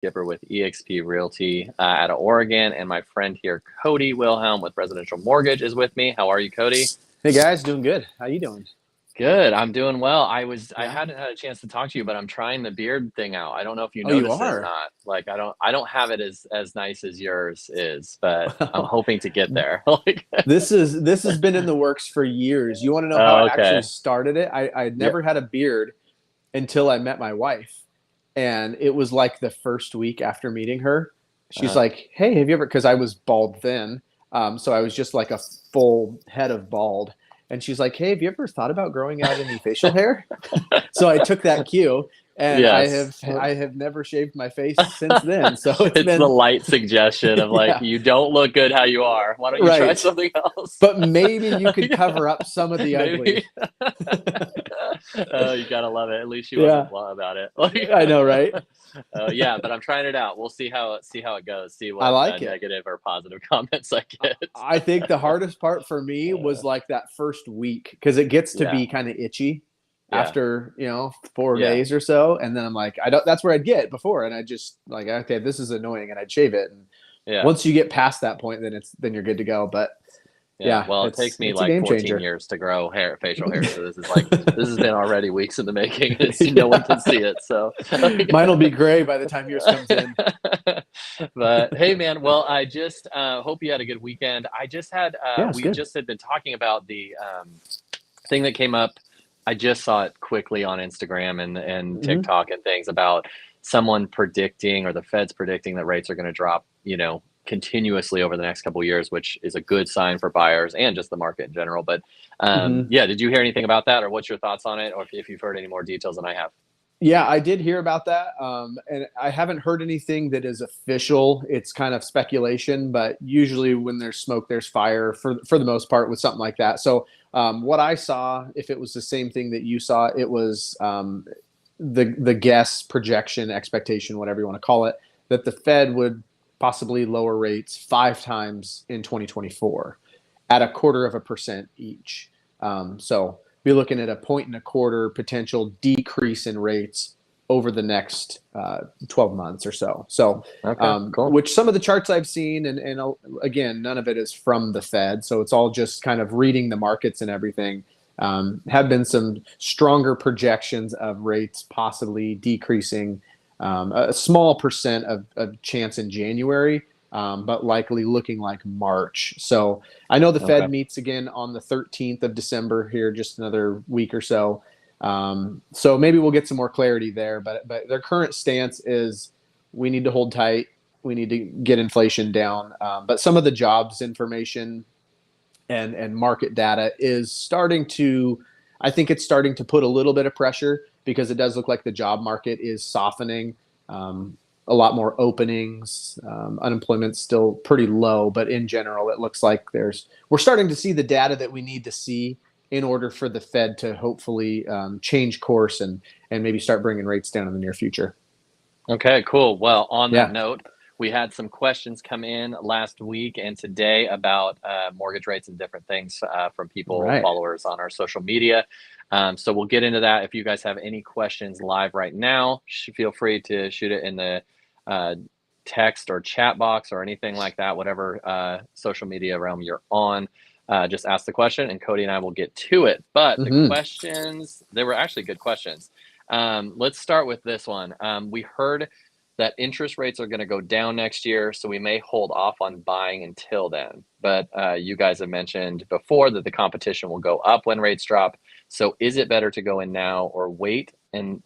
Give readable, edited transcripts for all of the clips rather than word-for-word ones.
Skipper with eXp Realty out of Oregon, and my friend here, Cody Wilhelm with Residential Mortgage, is with me. How are you, Cody? Hey guys, doing good. How you doing? Good. I'm doing well. I Yeah. hadn't had a chance to talk to you, but I'm trying the beard thing out. I don't know if you Oh, you noticed it or are. not. Like I don't have it as nice as yours is, but I'm hoping to get there. Like, This has been in the works for years. You want to know how I oh, actually okay. started it? I'd Yeah. never had a beard until I met my wife, and it was like the first week after meeting her. She's Uh, like, "Hey, have you ever?" Because I was bald then, so I was just like a full head of bald. And she's like, "Hey, have you ever thought about growing out any facial hair?" So I took that cue, and I yes. have I have never shaved my face since then. So it's It's the been light suggestion of like, yeah, you don't look good how you are. Why don't you try right. something else? But maybe you could cover up some of the ugly. Maybe. Oh, you gotta love it. At least she wasn't Yeah, blunt about it. Like, I know, right? yeah, but I'm trying it out. We'll see how it goes. See I what like it. negative or positive comments I get. I think the hardest part for me Uh, was like that first week because it gets to yeah, be kind of itchy yeah, after 4 yeah, days or so, and then I'm like, I don't. That's where I'd get before, and I just like, okay, this is annoying, and I'd shave it. And yeah. once you get past that point, then you're good to go. But Yeah, yeah, well, it takes it's me it's a like game 14 changer. years to grow hair, facial hair. So this has been already weeks in the making. It's no one can see it. So, like, Mine will be gray by the time yours comes in. but hey, man. Well, I just hope you had a good weekend. I just had Yeah, it's we good. just had been talking about the thing that came up. I just saw it quickly on Instagram and Hmm. TikTok and things about someone predicting or the Fed's predicting that rates are going to drop, continuously over the next couple of years, which is a good sign for buyers and just the market in general. But Hmm. yeah, did you hear anything about that, or what's your thoughts on it, or if you've heard any more details than I have? Yeah, I did hear about that, and I haven't heard anything that is official. It's kind of speculation, but usually when there's smoke, there's fire for the most part with something like that. So what I saw, if it was the same thing that you saw, it was the guess, projection, expectation, whatever you want to call it, that the Fed would possibly lower rates 5 times in 2024 at 1/4% each. So be looking at a 1.25 potential decrease in rates over the next 12 months or so. So, Okay, cool. which some of the charts I've seen, and again, none of it is from the Fed. So it's all just kind of reading the markets and everything. Have been some stronger projections of rates possibly decreasing a small percent of chance in January, but likely looking like March. So I know the Okay. Fed meets again on the 13th of December here, just another week or so. So maybe we'll get some more clarity there. But their current stance is we need to hold tight. We need to get inflation down. But some of the jobs information and market data is starting to, I think it's starting to put a little bit of pressure because it does look like the job market is softening. A lot more openings. Unemployment's still pretty low, but in general, it looks like we're starting to see the data that we need to see in order for the Fed to hopefully change course and maybe start bringing rates down in the near future. Okay, cool. Well, on that Yeah. note, we had some questions come in last week and today about mortgage rates and different things from people, Right. followers on our social media. So we'll get into that. If you guys have any questions live right now, feel free to shoot it in the uh, text or chat box or anything like that, whatever social media realm you're on. Just ask the question and Cody and I will get to it. But the Hmm. questions, they were actually good questions. Let's start with this one. We heard that interest rates are going to go down next year, so we may hold off on buying until then. But you guys have mentioned before that the competition will go up when rates drop. So is it better to go in now or wait and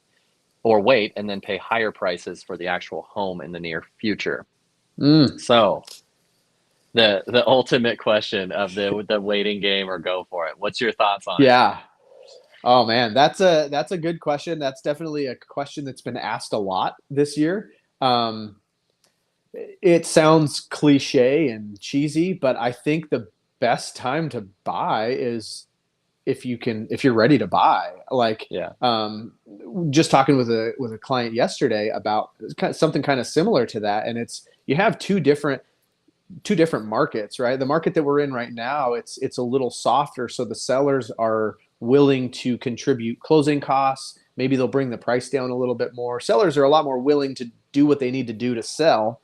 then pay higher prices for the actual home in the near future? Mm. So the ultimate question of the waiting game or go for it. What's your thoughts on it? Yeah. Oh man, that's a good question. That's definitely a question that's been asked a lot this year. Um, it sounds cliche and cheesy, but I think the best time to buy is if you're ready to buy. Like Yeah. just talking with a client yesterday about something kind of similar to that, and it's you have two different markets, right? The market that we're in right now, it's a little softer, so the sellers are willing to contribute closing costs, maybe they'll bring the price down a little bit more. Sellers are a lot more willing to do what they need to do to sell.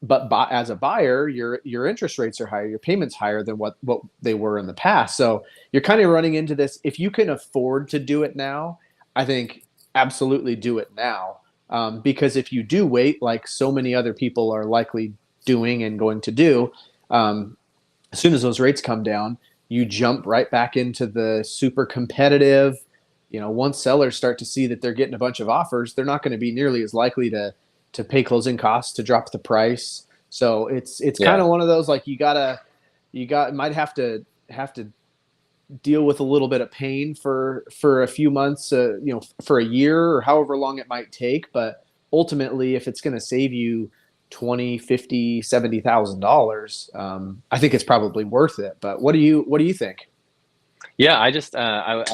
But as a buyer, your interest rates are higher, your payments higher than what they were in the past. So you're kind of running into this. If you can afford to do it now, I think absolutely do it now. Because if you do wait, like so many other people are likely doing and going to do, um, as soon as those rates come down, you jump right back into the super competitive. Once sellers start to see that they're getting a bunch of offers, they're not going to be nearly as likely to pay closing costs to drop the price. So it's kind Yeah. of one of those, like, might have to deal with a little bit of pain for a few months, for a year or however long it might take. But ultimately, if it's going to save you 20, 50, $70,000, I think it's probably worth it. But what do you think? Yeah, I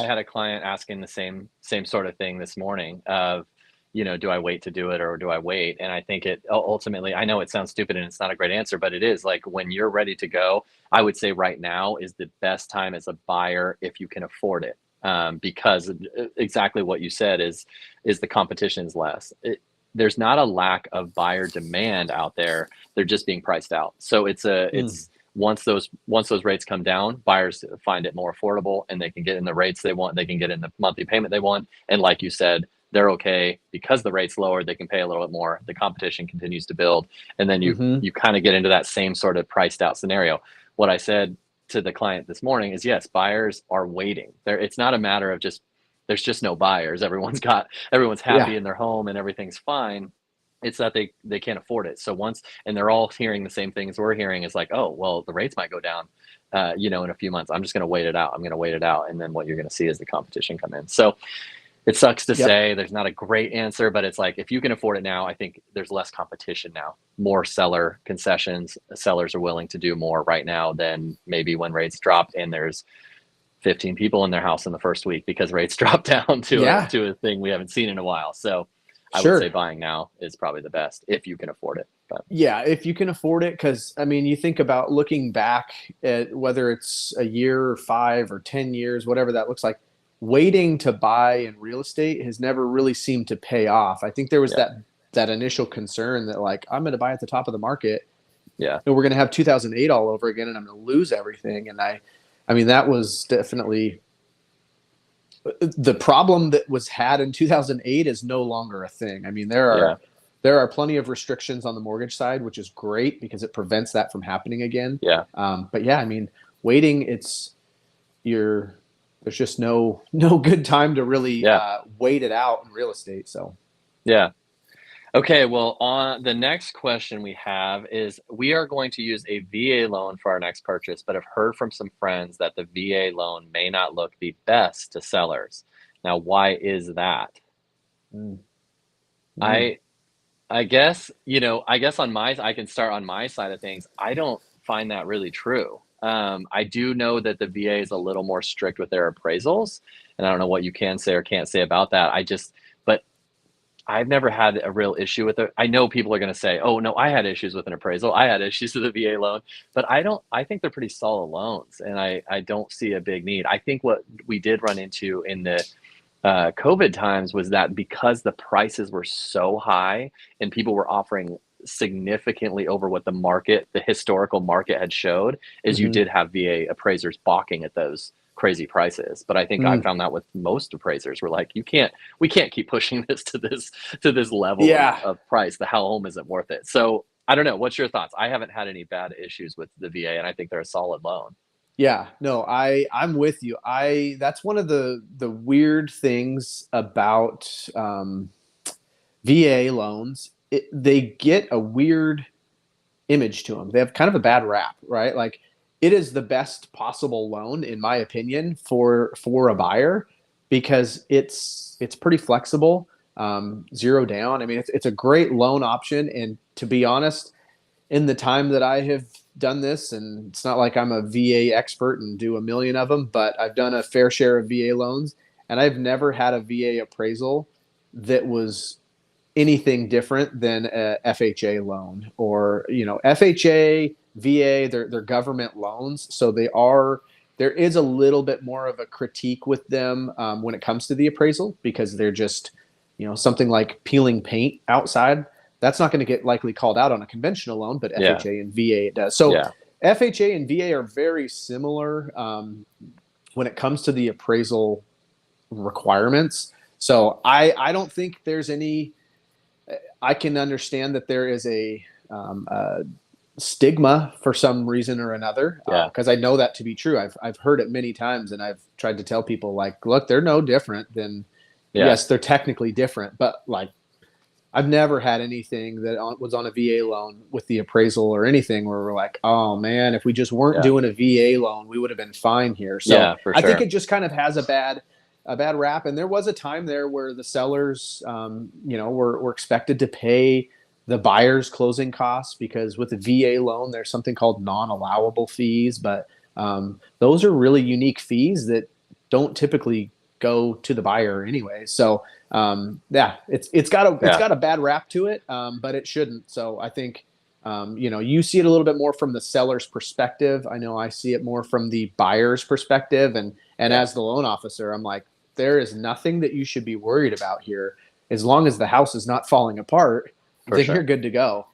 had a client asking the same sort of thing this morning of, do I wait to do it or do I wait? And I think ultimately, I know it sounds stupid and it's not a great answer, but it is like when you're ready to go, I would say right now is the best time as a buyer if you can afford it. Because exactly what you said is the competition is less. There's not a lack of buyer demand out there. They're just being priced out. So Mm. it's once those rates come down, buyers find it more affordable and they can get in the rates they want. They can get in the monthly payment they want. And like you said, they're okay because the rate's lower. They can pay a little bit more. The competition continues to build, and then you Hmm. you kind of get into that same sort of priced out scenario. What I said to the client this morning is yes, buyers are waiting. It's not a matter of just there's just no buyers. Everyone's Yeah. happy in their home and everything's fine. It's that they can't afford it. So once and they're all hearing the same things we're hearing is like, oh well, the rates might go down, in a few months. I'm just going to wait it out. I'm going to wait it out, and then what you're going to see is the competition come in. So it sucks to Yep. say there's not a great answer, but it's like if you can afford it now, I think there's less competition now. More seller concessions. Sellers are willing to do more right now than maybe when rates dropped and there's 15 people in their house in the first week because rates dropped down to a Yeah. to a thing we haven't seen in a while. So I would say Sure. buying now is probably the best if you can afford it. But Yeah, if you can afford it, because I mean, you think about looking back at whether it's a year or 5 or 10 years, whatever that looks like, waiting to buy in real estate has never really seemed to pay off. I think there was yeah, that initial concern that, like, I'm going to buy at the top of the market yeah, and we're going to have 2008 all over again and I'm going to lose everything. And I mean, that was definitely the problem that was had in 2008 is no longer a thing. I mean, yeah, there are plenty of restrictions on the mortgage side, which is great because it prevents that from happening again. yeah, But yeah, I mean, waiting, you're there's just no good time to really yeah, wait it out in real estate. So yeah. Okay, well, on the next question we have is we are going to use a VA loan for our next purchase, but have heard from some friends that the VA loan may not look the best to sellers. Now, why is that? mm, mm, I I guess I can start on my side of things. I don't find that really true. I do know that the VA is a little more strict with their appraisals, and I don't know what you can say or can't say about that. But I've never had a real issue with it. I know people are going to say, "Oh no, I had issues with an appraisal. I had issues with a VA loan," but I don't. I think they're pretty solid loans, and I don't see a big need. I think what we did run into in the COVID times was that because the prices were so high and people were offering significantly over what the historical market had showed, is you hmm did have VA appraisers balking at those crazy prices. But I think I mm, found that with most appraisers were like, we can't keep pushing this to this level of, yeah. of price. The home isn't worth it. So I don't know. What's your thoughts? I haven't had any bad issues with the VA, and I think they're a solid loan. Yeah, no, I'm with you. I That's one of the weird things about VA loans. They get a weird image to them. They have kind of a bad rap, right? Like, it is the best possible loan, in my opinion, for a buyer because it's pretty flexible, zero down. I mean, it's a great loan option. And to be honest, in the time that I have done this, and it's not like I'm a VA expert and do a million of them, but I've done a fair share of VA loans, and I've never had a VA appraisal that was anything different than a FHA loan. Or FHA, VA, they're government loans, so they are There is a little bit more of a critique with them when it comes to the appraisal because they're just, something like peeling paint outside. That's not going to get likely called out on a conventional loan, but Yeah. FHA and VA it does. So Yeah. FHA and VA are very similar when it comes to the appraisal requirements. So I don't think there's any. I can understand that there is a stigma for some reason or another Yeah. because I know that to be true. I've heard it many times, and I've tried to tell people like, look, they're no different than. Yeah. Yes, they're technically different, but like I've never had anything that was on a VA loan with the appraisal or anything where we're like, oh man, if we just weren't Yeah. doing a VA loan, we would have been fine here. So Yeah, for I think sure. it just kind of has a bad rap. And there was a time there where the sellers, were expected to pay the buyer's closing costs because with a VA loan, there's something called non-allowable fees, but those are really unique fees that don't typically go to the buyer anyway. So yeah, it's Yeah. got a bad rap to it, but it shouldn't. So I think you see it a little bit more from the seller's perspective. I know I see it more from the buyer's perspective, and Yeah, as the loan officer, I'm like, there is nothing that you should be worried about here. As long as the house is not falling apart, for then you're sure. good to go.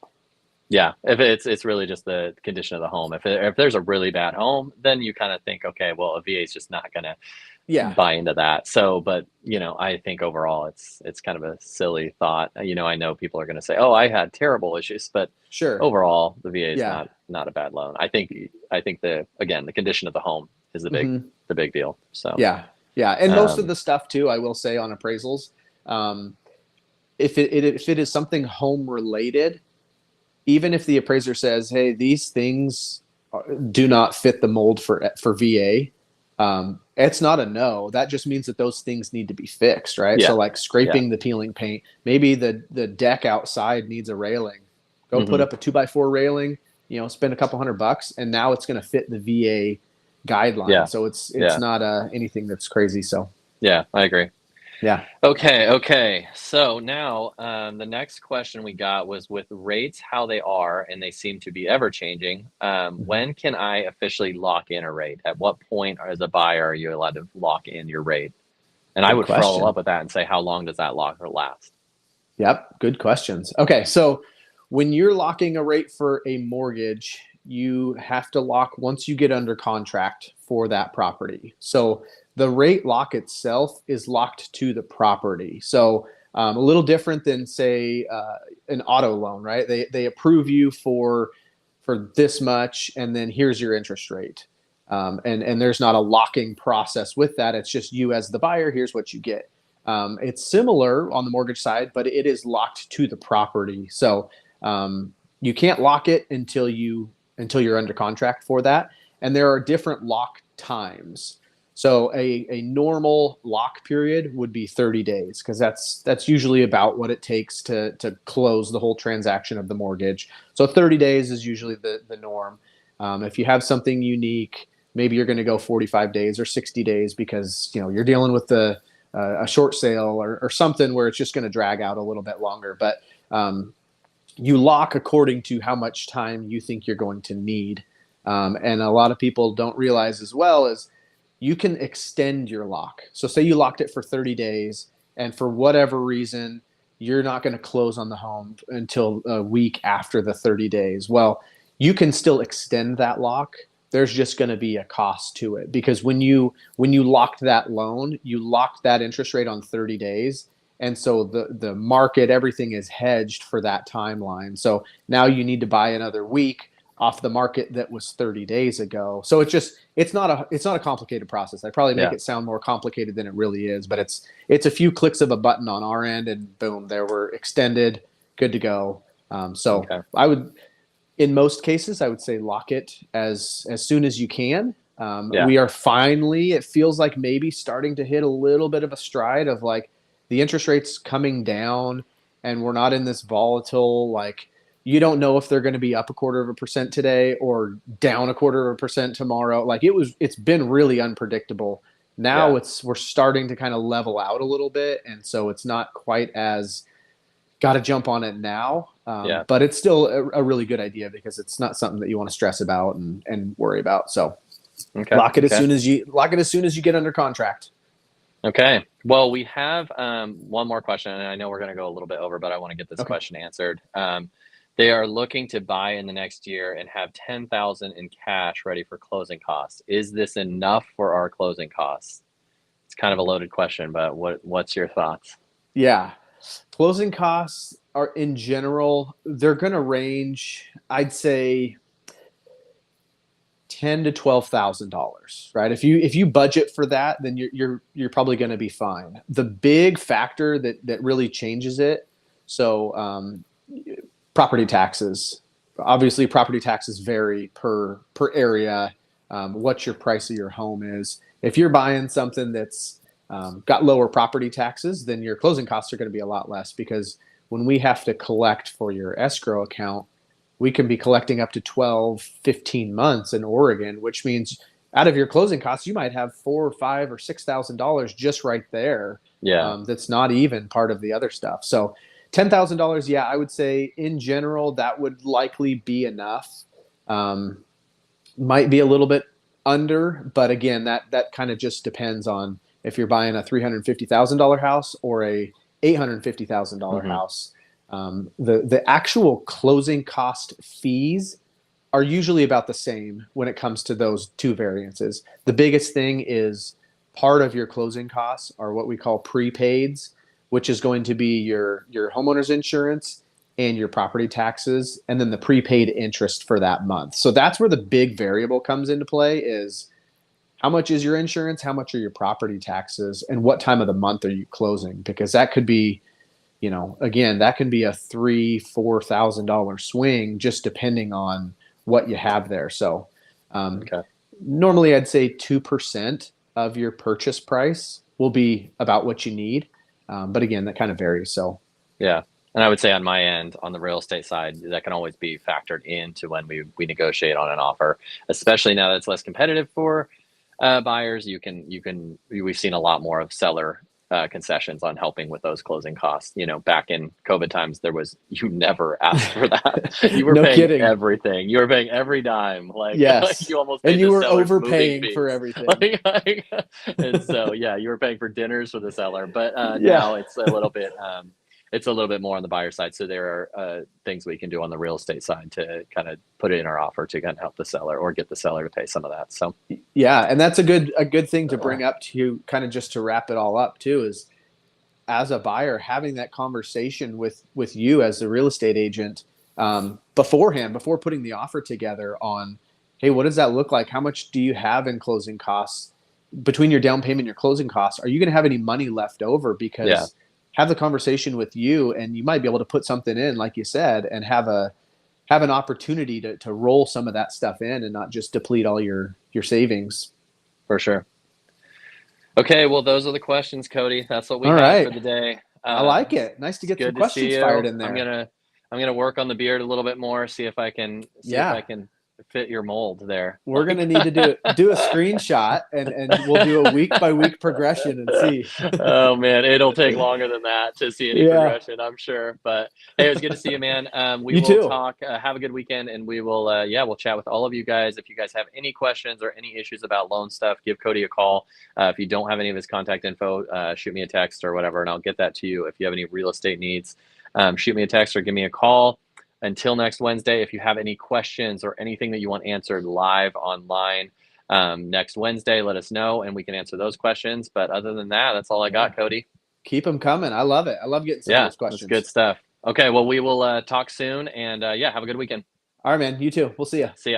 Yeah, if it's really just the condition of the home. If there's a really bad home, then you kind of think, okay, well, a VA is just not gonna Yeah, buy into that. So, but I think overall it's kind of a silly thought. I know people are gonna say, oh, I had terrible issues, but sure. overall the VA is Yeah. not a bad loan. I think the condition of the home is Hmm. the big deal. So, Yeah. Yeah. And most of um, the stuff too, I will say on appraisals, um, if it is something home related, even if the appraiser says, "Hey, these things do not fit the mold for VA," it's not a no. That just means that those things need to be fixed, right? So, yeah, like yeah, scraping the peeling paint, maybe the deck outside needs a railing. Go put hmm, up a 2x4 railing. Spend a couple $100, and now it's going to fit the VA guideline. yeah, So it's yeah, not anything that's crazy. So yeah. I agree. yeah. Okay, okay. So now, the next question we got was with rates how they are, and they seem to be ever changing. Mhm. When can I officially lock in a rate? At what point, as a buyer, are you allowed to lock in your rate? And I Good would follow up question. with that and say, how long does that lock or last? Yep, good questions. Okay, so when you're locking a rate for a mortgage, you have to lock once you get under contract for that property. So the rate lock itself is locked to the property. So a little different than say an auto loan, right? They approve you for this much, and then here's your interest rate. And there's not a locking process with that. It's just you as the buyer. Here's what you get. It's similar on the mortgage side, but it is locked to the property. So you can't lock it until you're under contract for that. And there are different lock times. So a normal lock period would be 30 days because that's usually about what it takes to close the whole transaction of the mortgage. So 30 days is usually the norm. If you have something unique, maybe you're going to go 45 days or 60 days because you're dealing with a short sale or something where it's just going to drag out a little bit longer. But you lock according to how much time you think you're going to need. And a lot of people don't realize as well as you can extend your lock. So say you locked it for 30 days and for whatever reason, you're not going to close on the home until a week after the 30 days. Well, you can still extend that lock. There's just going to be a cost to it because when you locked that loan, you locked that interest rate on 30 days. And so the market, everything is hedged for that timeline. So now you need to buy another week off the market that was 30 days ago. So it's not a complicated process. I probably make Yeah. it sound more complicated than it really is, but it's a few clicks of a button on our end and boom, there we're extended, good to go. So Okay. I would, in most cases, I would say lock it as soon as you can. Yeah. We are finally, it feels like maybe starting to hit a little bit of a stride of like the interest rates coming down, and we're not in this volatile like you don't know if they're going to be up 1/4% today or down 1/4% tomorrow. Like it's been really unpredictable. Now Yeah. we're starting to kind of level out a little bit, and so it's not quite as got to jump on it now. Yeah. But it's still a really good idea because it's not something that you want to stress about and worry about. So Okay. Okay. Lock it as soon as you get under contract. Okay. Well, we have one more question, and I know we're going to go a little bit over, but I want to get this Okay. question answered. They are looking to buy in the next year and have 10,000 in cash ready for closing costs. Is this enough for our closing costs? It's kind of a loaded question, but what's your thoughts? Yeah. Closing costs are in general, they're going to range, I'd say, $10,000 to $12,000, right? If you budget for that, then you're probably going to be fine. The big factor that really changes it, so property taxes. Obviously, property taxes vary per area. What your price of your home is. If you're buying something that's got lower property taxes, then your closing costs are going to be a lot less, because when we have to collect for your escrow account, we can be collecting up to 12, 15 months in Oregon, which means out of your closing costs, you might have four or five or $6,000 just right there. Yeah. That's not even part of the other stuff. So $10,000, yeah, I would say in general that would likely be enough. Um, might be a little bit under, but again, that kind of just depends on if you're buying a $350,000 house or a $850,000 Hmm. house. The actual closing cost fees are usually about the same when it comes to those two variances. The biggest thing is part of your closing costs are what we call prepaids, which is going to be your homeowner's insurance and your property taxes, and then the prepaid interest for that month. So that's where the big variable comes into play is how much is your insurance, how much are your property taxes, and what time of the month are you closing? Because that could be, again, that can be a $3,000 to $4,000 swing just depending on what you have there. So um, Okay. normally I'd say 2% of your purchase price will be about what you need. But again, that kind of varies. So Yeah. And I would say on my end, on the real estate side, that can always be factored into when we negotiate on an offer, especially now that it's less competitive for buyers. We've seen a lot more of seller concessions on helping with those closing costs. Back in COVID times, you never asked for that. You were no paying kidding. everything. You were paying every dime. Like, Yes. you almost And paid you the were seller's moving overpaying for fees. everything. And so, yeah, you were paying for dinners for the seller, but Yeah. now it's a little bit more on the buyer side. So there are things we can do on the real estate side to kind of put it in our offer to kind of help the seller or get the seller to pay some of that. So Yeah. And that's a good thing to bring up to kind of just to wrap it all up too, is as a buyer, having that conversation with you as the real estate agent beforehand, before putting the offer together on, hey, what does that look like? How much do you have in closing costs between your down payment and your closing costs? Are you going to have any money left over? yeah, Because have the conversation with you, and you might be able to put something in, like you said, and have an opportunity to roll some of that stuff in and not just deplete all your savings. for sure. Okay, well, those are the questions, Cody. That's what we All have for right. the day. I like it. Nice to It's get some good to see questions fired you. in I'm there. gonna I'm gonna work on the beard a little bit more. See if I Yeah. can fit your mold there. We're Like, gonna need to do a screenshot, and we'll do a week by week progression and see. oh man, it'll take longer than that to see any Yeah, progression, I'm sure. But hey, it was good to see you, man. We you will too. talk. Have a good weekend, and we will. Yeah, we'll chat with all of you guys. If you guys have any questions or any issues about loan stuff, give Cody a call. If you don't have any of his contact info, shoot me a text or whatever, and I'll get that to you. If you have any real estate needs, shoot me a text or give me a call. Until next Wednesday, if you have any questions or anything that you want answered live online next Wednesday, let us know and we can answer those questions. But other than that, that's all I Yeah, got, Cody. keep them coming. I love it. I love getting some of Yeah, those that's good questions. stuff. Okay, well, we will talk soon and yeah, have a good weekend. All right, man. You too. We'll see you. See ya.